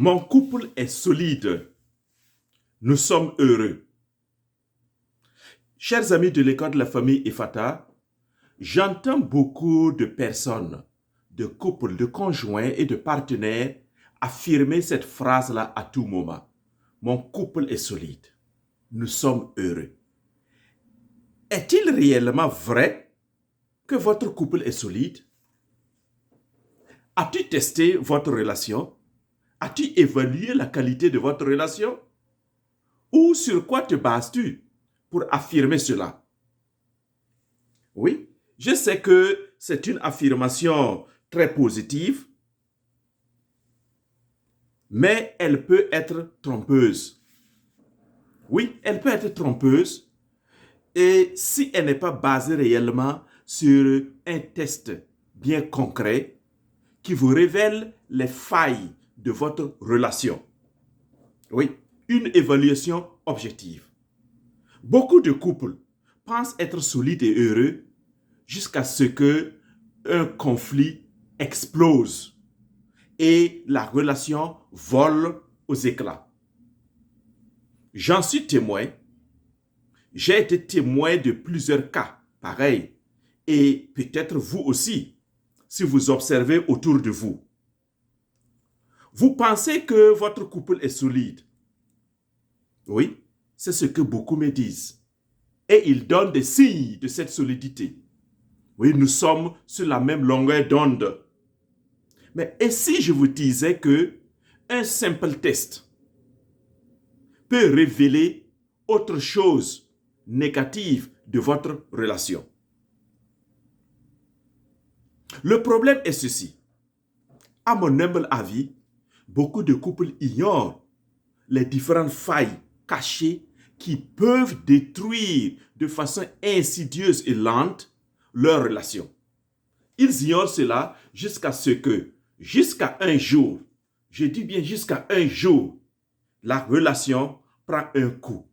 Mon couple est solide. Nous sommes heureux. Chers amis de l'école de la famille Efata, j'entends beaucoup de personnes, de couples, de conjoints et de partenaires affirmer cette phrase-là à tout moment. Mon couple est solide. Nous sommes heureux. Est-il réellement vrai que votre couple est solide? As-tu testé votre relation? As-tu évalué la qualité de votre relation? Ou sur quoi te bases-tu pour affirmer cela? Oui, je sais que c'est une affirmation très positive, mais elle peut être trompeuse. Oui, elle peut être trompeuse et si elle n'est pas basée réellement sur un test bien concret qui vous révèle les failles de votre relation. Oui, une évaluation objective. Beaucoup de couples pensent être solides et heureux jusqu'à ce que un conflit explose et la relation vole aux éclats. J'en suis témoin. J'ai été témoin de plusieurs cas pareils et peut-être vous aussi, si vous observez autour de vous. Vous pensez que votre couple est solide. Oui, c'est ce que beaucoup me disent. Et ils donnent des signes de cette solidité. Oui, nous sommes sur la même longueur d'onde. Mais et si je vous disais que un simple test peut révéler autre chose négative de votre relation? Le problème est ceci. À mon humble avis, beaucoup de couples ignorent les différentes failles cachées qui peuvent détruire de façon insidieuse et lente leur relation. Ils ignorent cela jusqu'à un jour, je dis bien jusqu'à un jour, la relation prend un coup.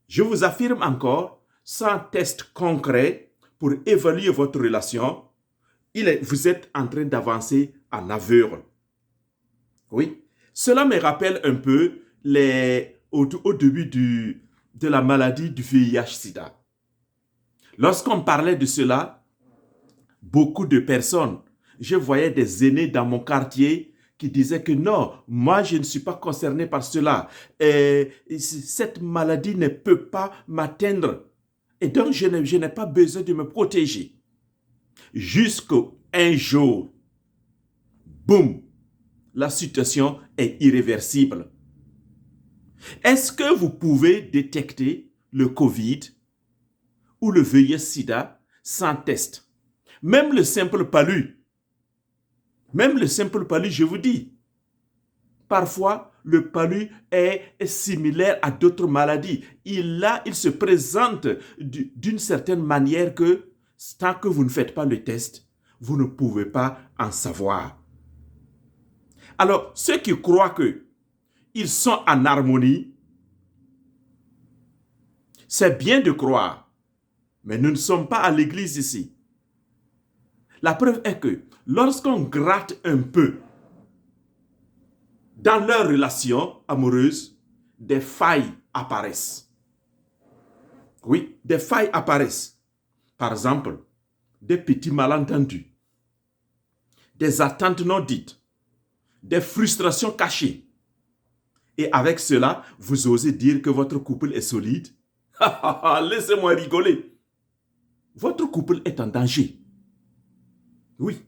Je vous affirme encore, sans test concret pour évaluer votre relation, vous êtes en train d'avancer en aveugle. Oui, cela me rappelle un peu au début de la maladie du VIH-Sida. Lorsqu'on parlait de cela, beaucoup de personnes, je voyais des aînés dans mon quartier qui disaient que non, moi je ne suis pas concerné par cela. Et cette maladie ne peut pas m'atteindre. Et donc je n'ai pas besoin de me protéger. Jusqu'à un jour, boum, la situation est irréversible. Est-ce que vous pouvez détecter le Covid ou le VIH-Sida sans test? Même le simple palu, je vous dis, parfois le palu est similaire à d'autres maladies. Il se présente d'une certaine manière que tant que vous ne faites pas le test, vous ne pouvez pas en savoir. Alors, ceux qui croient qu'ils sont en harmonie, c'est bien de croire, mais nous ne sommes pas à l'église ici. La preuve est que lorsqu'on gratte un peu dans leur relation amoureuse, des failles apparaissent. Oui, des failles apparaissent. Par exemple, des petits malentendus, des attentes non dites, des frustrations cachées. Et avec cela, vous osez dire que votre couple est solide? Laissez-moi rigoler. Votre couple est en danger. Oui.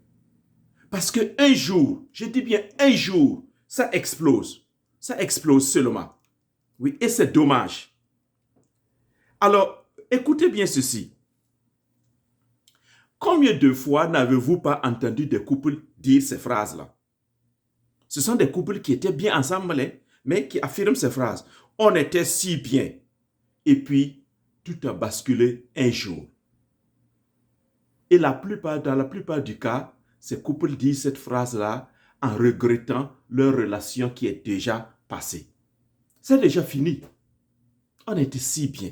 Parce qu'un jour, je dis bien un jour, ça explose. Ça explose seulement. Oui, et c'est dommage. Alors, écoutez bien ceci. Combien de fois n'avez-vous pas entendu des couples dire ces phrases-là? Ce sont des couples qui étaient bien ensemble, mais qui affirment ces phrases. On était si bien. Et puis, tout a basculé un jour. Et dans la plupart du cas, ces couples disent cette phrase-là en regrettant leur relation qui est déjà passée. C'est déjà fini. On était si bien.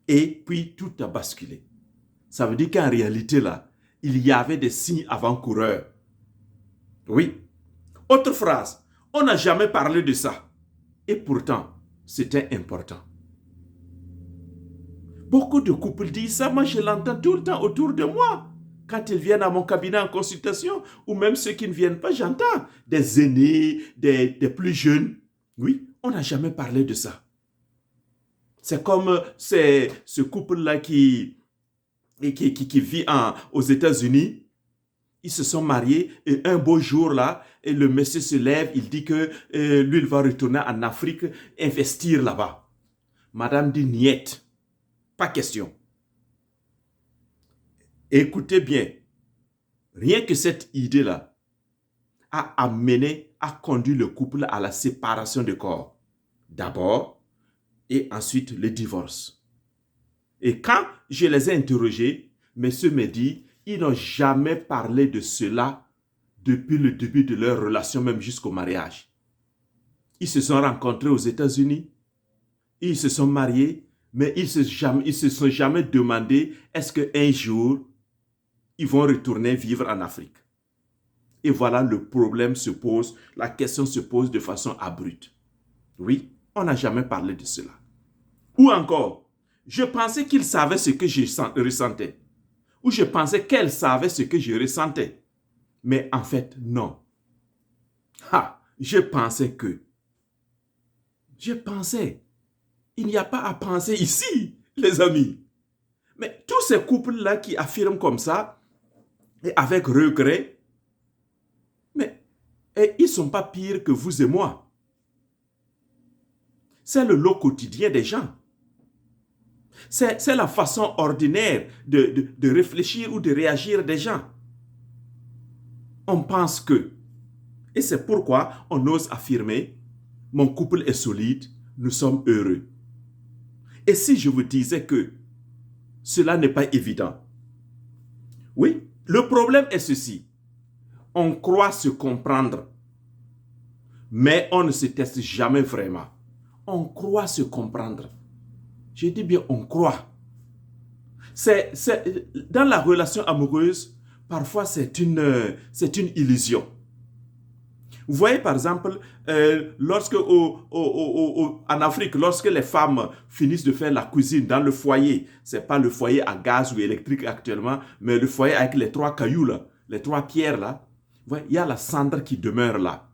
Et puis, tout a basculé. Ça veut dire qu'en réalité, là, il y avait des signes avant-coureurs. Oui. Autre phrase, on n'a jamais parlé de ça. Et pourtant, c'était important. Beaucoup de couples disent ça, moi je l'entends tout le temps autour de moi. Quand ils viennent à mon cabinet en consultation, ou même ceux qui ne viennent pas, j'entends des aînés, des plus jeunes. Oui, on n'a jamais parlé de ça. C'est comme ce couple-là qui vit aux États-Unis. Ils se sont mariés et un beau jour là, et le monsieur se lève, il dit que lui, il va retourner en Afrique, investir là-bas. Madame dit niet, pas question. Écoutez bien, rien que cette idée-là a conduit le couple à la séparation de corps. D'abord, et ensuite le divorce. Et quand je les ai interrogés, monsieur me dit, ils n'ont jamais parlé de cela depuis le début de leur relation, même jusqu'au mariage. Ils se sont rencontrés aux États-Unis, ils se sont mariés, mais ils se sont jamais demandé est-ce qu'un jour, ils vont retourner vivre en Afrique. Et voilà, le problème se pose, la question se pose de façon abrupte. Oui, on n'a jamais parlé de cela. Ou encore, je pensais qu'ils savaient ce que je ressentais. Ou je pensais qu'elle savait ce que je ressentais. Mais en fait, non. Je pensais. Il n'y a pas à penser ici, les amis. Mais tous ces couples-là qui affirment comme ça, et avec regret, ils ne sont pas pires que vous et moi. C'est le lot quotidien des gens. C'est la façon ordinaire de réfléchir ou de réagir des gens. On pense que, et c'est pourquoi on ose affirmer, mon couple est solide, nous sommes heureux. Et si je vous disais que cela n'est pas évident? Oui, le problème est ceci. On croit se comprendre, mais on ne se teste jamais vraiment. On croit se comprendre. Je dis bien, on croit. Dans la relation amoureuse, parfois c'est une illusion. Vous voyez par exemple, lorsque en Afrique, lorsque les femmes finissent de faire la cuisine dans le foyer, ce n'est pas le foyer à gaz ou électrique actuellement, mais le foyer avec les 3 cailloux là, les 3 pierres là, vous voyez, il y a la cendre qui demeure là.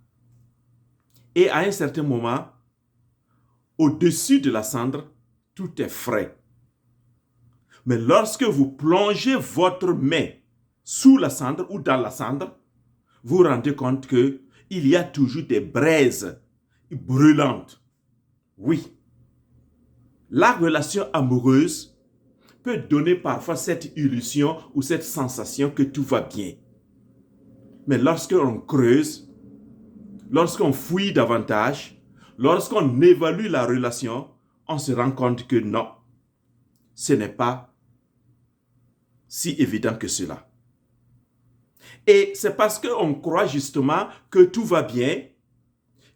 Et à un certain moment, au-dessus de la cendre, tout est frais. Mais lorsque vous plongez votre main sous la cendre ou dans la cendre, vous vous rendez compte qu'il y a toujours des braises brûlantes. Oui, la relation amoureuse peut donner parfois cette illusion ou cette sensation que tout va bien. Mais lorsqu'on creuse, lorsqu'on fouille davantage, lorsqu'on évalue la relation, on se rend compte que non, ce n'est pas si évident que cela. Et c'est parce qu'on croit justement que tout va bien,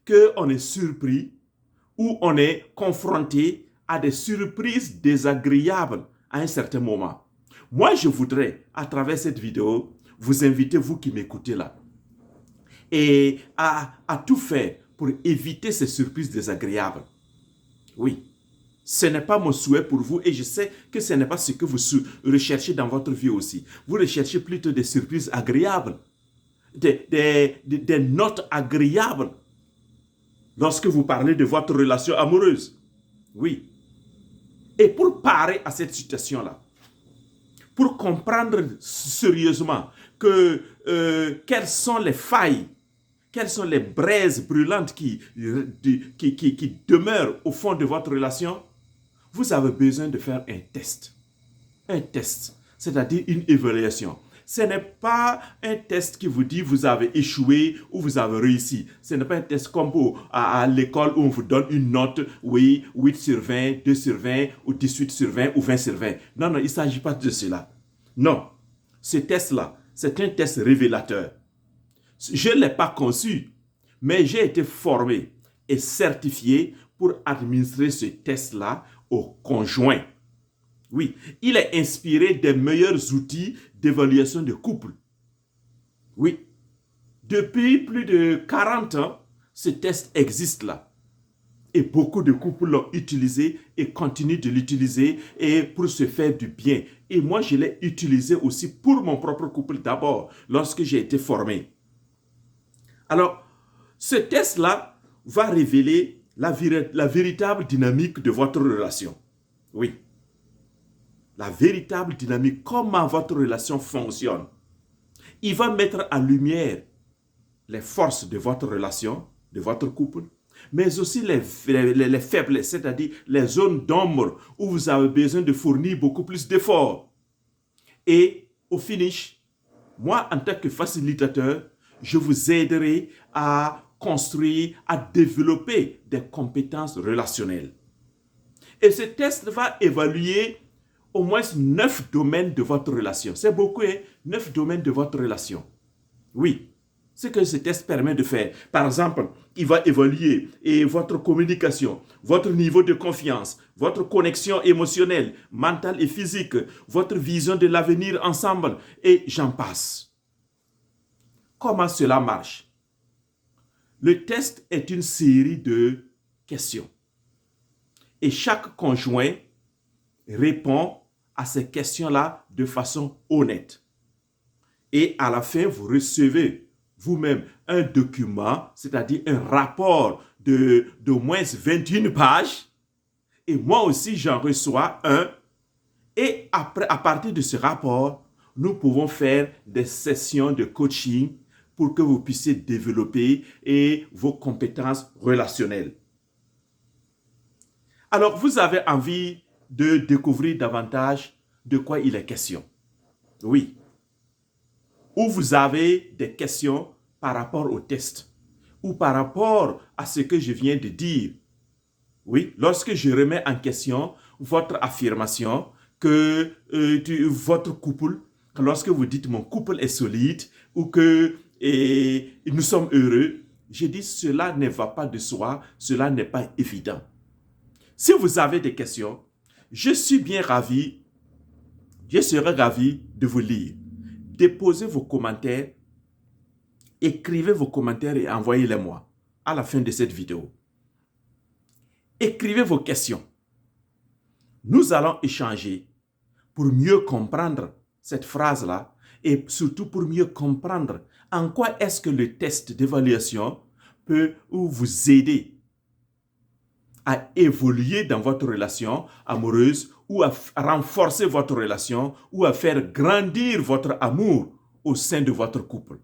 qu'on est surpris ou on est confronté à des surprises désagréables à un certain moment. Moi, je voudrais, à travers cette vidéo, vous inviter, vous qui m'écoutez là, et à tout faire pour éviter ces surprises désagréables. Oui. Ce n'est pas mon souhait pour vous et je sais que ce n'est pas ce que vous recherchez dans votre vie aussi. Vous recherchez plutôt des surprises agréables, des notes agréables lorsque vous parlez de votre relation amoureuse. Oui. Et pour parer à cette situation-là, pour comprendre sérieusement quelles sont les failles, quelles sont les braises brûlantes qui demeurent au fond de votre relation, vous avez besoin de faire un test. Un test, c'est-à-dire une évaluation. Ce n'est pas un test qui vous dit vous avez échoué ou vous avez réussi. Ce n'est pas un test comme à l'école où on vous donne une note, oui, 8 sur 20, 2 sur 20, ou 18 sur 20, ou 20 sur 20. Non, non, il ne s'agit pas de cela. Non, ce test-là, c'est un test révélateur. Je ne l'ai pas conçu, mais j'ai été formé et certifié pour administrer ce test-là au conjoint. Oui, il est inspiré des meilleurs outils d'évaluation de couple. Oui, Depuis plus de 40 ans, ce test existe là. Et beaucoup de couples l'ont utilisé et continuent de l'utiliser et pour se faire du bien. Et moi, je l'ai utilisé aussi pour mon propre couple d'abord, lorsque j'ai été formé. Alors, ce test-là va révéler la véritable dynamique de votre relation. Oui. La véritable dynamique, comment votre relation fonctionne. Il va mettre en lumière les forces de votre relation, de votre couple, mais aussi les faiblesses, c'est-à-dire les zones d'ombre où vous avez besoin de fournir beaucoup plus d'efforts. Et au finish, moi, en tant que facilitateur, je vous aiderai à construire, à développer des compétences relationnelles. Et ce test va évaluer au moins 9 domaines de votre relation. C'est beaucoup, hein? 9 domaines de votre relation. Oui. Ce que ce test permet de faire. Par exemple, il va évaluer votre communication, votre niveau de confiance, votre connexion émotionnelle, mentale et physique, votre vision de l'avenir ensemble, et j'en passe. Comment cela marche? Le test est une série de questions. Et chaque conjoint répond à ces questions-là de façon honnête. Et à la fin, vous recevez vous-même un document, c'est-à-dire un rapport d'au moins 21 pages. Et moi aussi, j'en reçois un. Et après, à partir de ce rapport, nous pouvons faire des sessions de coaching pour que vous puissiez développer vos compétences relationnelles. Alors, vous avez envie de découvrir davantage de quoi il est question. Oui. Ou vous avez des questions par rapport au test ou par rapport à ce que je viens de dire. Oui, lorsque je remets en question votre affirmation que votre couple, lorsque vous dites mon couple est solide ou que nous sommes heureux, je dis cela ne va pas de soi, cela n'est pas évident. Si vous avez des questions, je suis bien ravi, je serai ravi de vous lire. Déposez vos commentaires, écrivez vos commentaires et envoyez-les-moi à la fin de cette vidéo. Écrivez vos questions. Nous allons échanger pour mieux comprendre cette phrase-là et surtout pour mieux comprendre en quoi est-ce que le test d'évaluation peut vous aider à évoluer dans votre relation amoureuse ou à renforcer votre relation ou à faire grandir votre amour au sein de votre couple.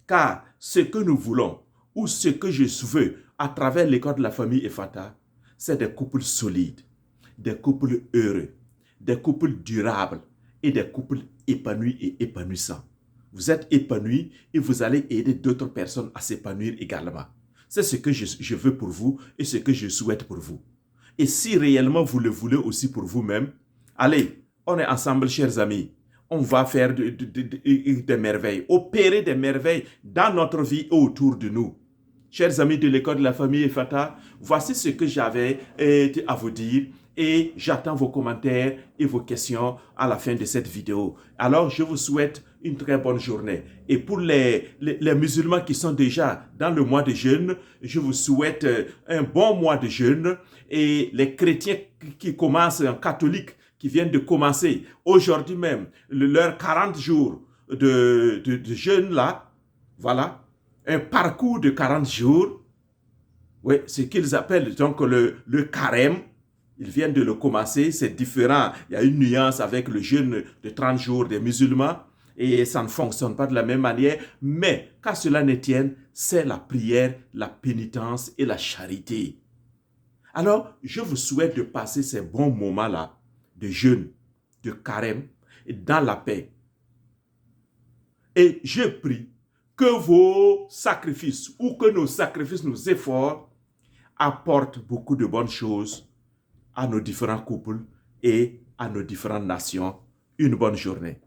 Car ce que nous voulons ou ce que je veux à travers l'école de la famille Ephata, c'est des couples solides, des couples heureux, des couples durables et des couples épanouis et épanouissants. Vous êtes épanoui et vous allez aider d'autres personnes à s'épanouir également. C'est ce que je veux pour vous et ce que je souhaite pour vous. Et si réellement vous le voulez aussi pour vous-même, allez, on est ensemble, chers amis. On va faire des merveilles, opérer des merveilles dans notre vie et autour de nous. Chers amis de l'école de la famille Ephata, voici ce que j'avais à vous dire et j'attends vos commentaires et vos questions à la fin de cette vidéo. Alors, je vous souhaite une très bonne journée. Et pour les musulmans qui sont déjà dans le mois de jeûne, je vous souhaite un bon mois de jeûne. Et les chrétiens qui commencent, en catholique, qui viennent de commencer aujourd'hui même, leurs 40 jours de jeûne là, voilà, un parcours de 40 jours, oui, ce qu'ils appellent donc le carême. Ils viennent de le commencer, c'est différent. Il y a une nuance avec le jeûne de 30 jours des musulmans et ça ne fonctionne pas de la même manière. Mais qu'à cela ne tienne, c'est la prière, la pénitence et la charité. Alors, je vous souhaite de passer ces bons moments-là de jeûne, de carême, dans la paix. Et je prie que vos sacrifices ou que nos sacrifices, nos efforts apportent beaucoup de bonnes choses à nos différents couples et à nos différentes nations. Une bonne journée.